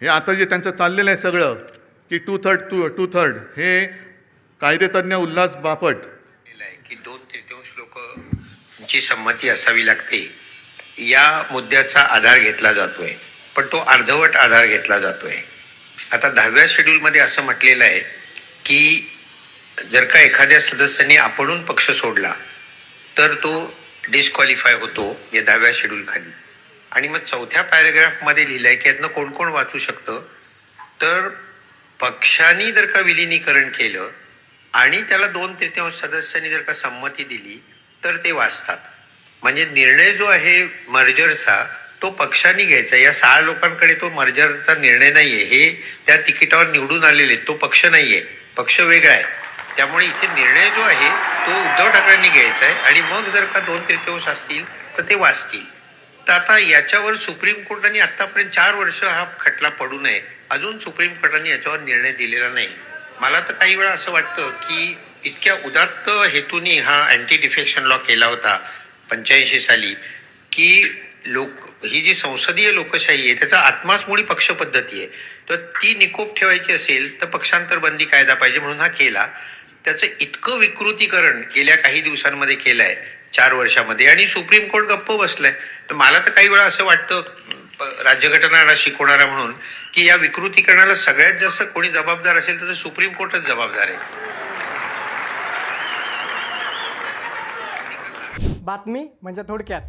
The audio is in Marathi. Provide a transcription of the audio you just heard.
हे आता जे त्यांचं चाललेलं आहे सगळं की टू थर्ड हे कायदेतज्ञ उल्हास बापट की 2/3 लोकांची संमती असावी लागते या मुद्द्याचा आधार घेतला जातोय, पण तो अर्धवट आधार घेतला जातोय. आता 10व्या शेड्यूलमध्ये असं म्हटलेलं आहे की जर का एखाद्या सदस्याने आपणून पक्ष सोडला तर तो डिस्क्वालिफाय होतो या 10व्या शेड्यूल खाली. आणि मग 4थ्या पॅरेग्राफमध्ये लिहिलंय की यातनं कोण कोण वाचू शकतं, तर पक्षाने जर का विलिनीकरण केलं आणि त्याला 2/3 सदस्यांनी जर का संमती दिली तर ते वाचतात. म्हणजे निर्णय जो आहे मर्जरचा तो पक्षाने घ्यायचा. या 6 लोकांकडे तो मर्जरचा निर्णय नाहीये, हे त्या तिकिटावर निवडून आलेले, तो पक्ष नाहीये, पक्ष वेगळा आहे. त्यामुळे इथे निर्णय जो आहे तो उद्धव ठाकरेंनी घ्यायचा आहे आणि मग जर का 2/3 असतील तर ते वाचतील. तर आता याच्यावर सुप्रीम कोर्टाने आतापर्यंत 4 वर्ष हा खटला पडू नये, अजून सुप्रीम कोर्टाने याच्यावर निर्णय दिलेला नाही. मला तर काही वेळा असं वाटतं की इतक्या उदात्त हेतूने हा अँटी डिफेक्शन लॉ केला होता 85 साली, की ही जी संसदीय लोकशाही आहे त्याचा आत्माच मुळी पक्ष पद्धती आहे. तर ती निकोप ठेवायची असेल तर पक्षांतर बंदी कायदा पाहिजे म्हणून हा केला. त्याचं इतकं विकृतीकरण गेल्या काही दिवसांमध्ये केलंय 4 वर्षामध्ये आणि सुप्रीम कोर्ट गप्प बसलंय. तर मला तर काही वेळा असं वाटतं राज्यघटना शिकवणारा म्हणून की या विकृतीकरणाला सगळ्यात जास्त कोणी जबाबदार असेल तर सुप्रीम कोर्टच जबाबदार आहे. बातमी म्हणजे थोडक्यात